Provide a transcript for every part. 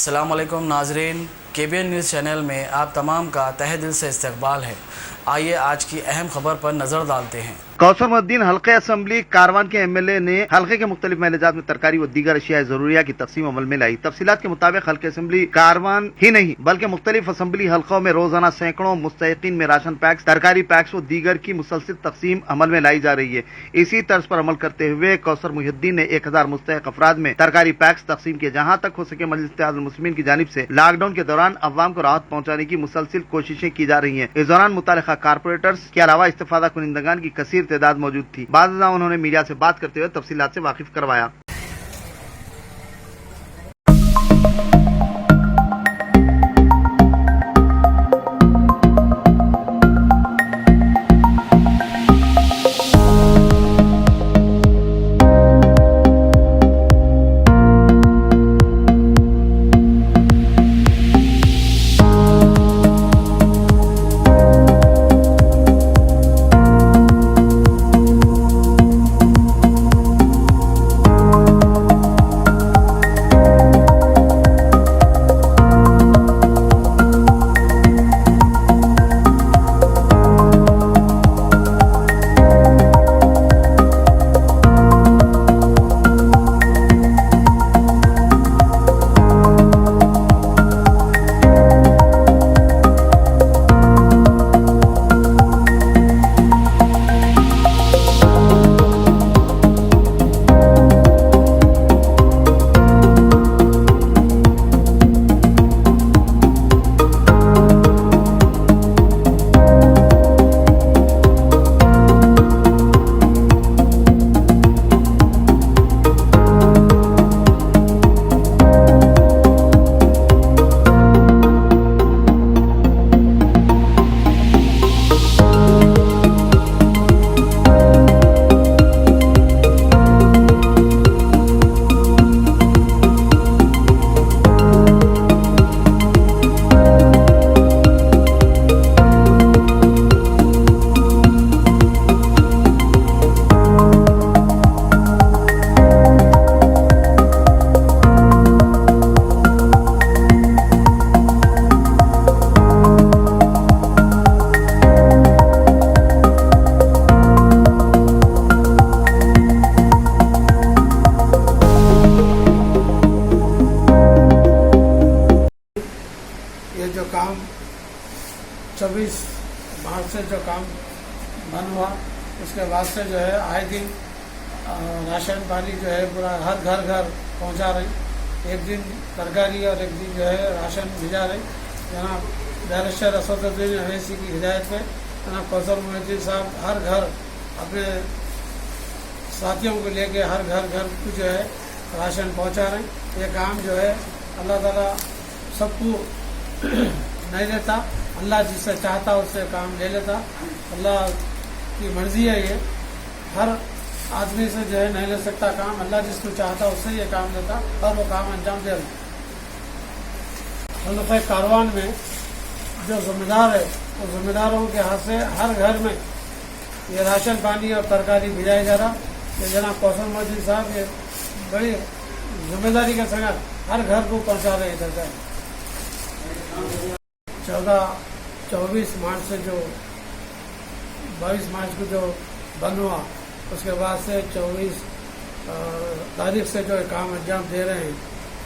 अस्सलाम वालेकुम नाजरीन, KBN न्यूज़ चैनल में आप तमाम का तहे दिल से इस्तकबाल है। आइए आज की अहम खबर पर नज़र डालते हैं। कौसर मुद्दीन हल्के असम्बली कारवान के MLA ने हल्के के मुख्तलिफ महलजात में तरकारी व दीगर अशिया जरूरिया की तकसीम अमल में लाई। तफसीलात के मुताबिक हल्के असम्बली कारवान ही नहीं बल्कि मुख्तलिफ असम्बली हल्कों में रोजाना सैकड़ों मुस्तहिकीन में राशन पैक्स, तरकारी पैक्स व दीगर की मुसलसिल तकसीम अमल में लाई जा रही है। इसी तर्ज पर अमल करते हुए कौसर मुहिद्दीन ने 1000 मुस्तहिक अफराद में तरकारी पैक्स तकसीम किए। जहाँ तक हो सके मजलिस इत्तेहादुल मुस्लिमीन की जानिब से लॉकडाउन के दौरान अवाम को राहत पहुँचाने की मुसलसिल कोशिशें की जा रही है। इस दौरान मुतालिका कारपोरेटर्स के अलावा इस्तेफादा कुनिंदगान की कसीर तादाद मौजूद थी। बाद में उन्होंने मीडिया से बात करते हुए तफसीलात से वाकिफ करवाया। ये जो काम 24 मार्च से जो काम बंद हुआ उसके बाद से जो है आए दिन राशन पानी जो है पूरा हर घर पहुंचा रही। एक दिन तरकारी और एक दिन जो है राशन भिजा रही। जनाब बैरिस्टर असदुद्दीन अवैसी की हिदायत में जनाब कौसर मुहिद्दीन साहब हर घर अपने साथियों को लेके हर घर को जो है राशन पहुंचा रहे। ये काम जो है अल्लाह ताला सबको नहीं देता, अल्लाह जिससे चाहता उससे काम ले लेता। अल्लाह की मर्जी है, ये हर आदमी से जो है नहीं ले सकता काम। अल्लाह जिसको चाहता उससे ये काम देता और वो काम अंजाम दे रहा। हल्के कारवान में जो जिम्मेदार है वो जिम्मेदारों के हाथ से हर घर में ये राशन पानी और तरकारी भिजाया जा रहा। ये जनाब कौसर मुहिद्दीन साहब ये बड़ी जिम्मेदारी के संग हर घर को पहुँचा रहे। इधर का 24 मार्च से जो 22 मार्च को जो बंद हुआ उसके बाद से 24 तारीख से जो काम अंजाम दे रहे हैं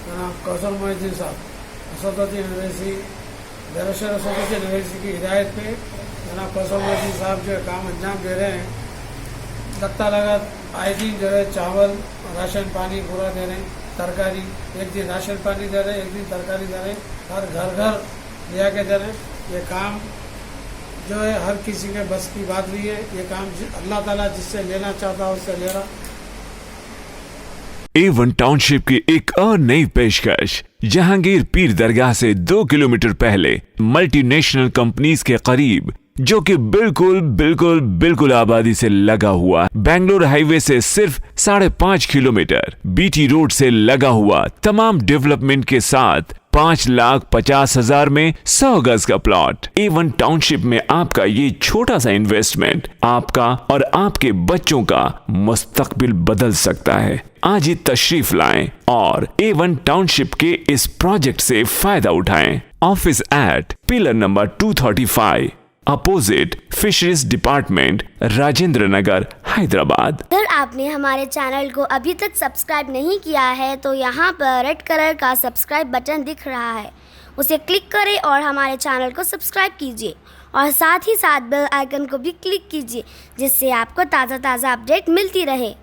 जनाब कौसर मुहिद्दीन साहब, असदुद्दीन अवैसी, बैरिस्टर असदुद्दीन अवैसी की हिदायत पे जनाब कौसर मुहिद्दीन साहब जो काम अंजाम दे रहे हैं। लगता लगा आए दिन जो है चावल राशन पानी पूरा दे रहे हैं। तरकारी एक दिन राशन पानी दे रहे, एक दिन तरकारी दे रहे, हर घर ले आके दे रहे। ये काम जो है हर किसी के बस की बात नहीं है। ये काम अल्लाह ताला जिससे लेना चाहता उससे ले रहा। A1 टाउनशिप की एक और नई पेशकश जहांगीर पीर दरगाह से 2 किलोमीटर पहले मल्टीनेशनल कंपनीज के करीब, जो कि बिल्कुल आबादी से लगा हुआ, बेंगलोर हाईवे से सिर्फ 5.5 किलोमीटर, BT रोड से लगा हुआ, तमाम डेवलपमेंट के साथ 5,50,000 में 100 गज का प्लॉट। A1 टाउनशिप में आपका ये छोटा सा इन्वेस्टमेंट आपका और आपके बच्चों का मुस्तकबिल बदल सकता है। आज ही तशरीफ लाएं और A1 टाउनशिप के इस प्रोजेक्ट से फायदा उठाएं। Office at pillar number 235 opposite fisheries department, Rajendra Nagar, Hyderabad. अगर आपने हमारे चैनल को अभी तक सब्सक्राइब नहीं किया है तो यहाँ पर रेड कलर का सब्सक्राइब बटन दिख रहा है, उसे क्लिक करें और हमारे चैनल को सब्सक्राइब कीजिए और साथ ही साथ बेल आइकन को भी क्लिक कीजिए, जिससे आपको ताज़ा अपडेट मिलती रहे।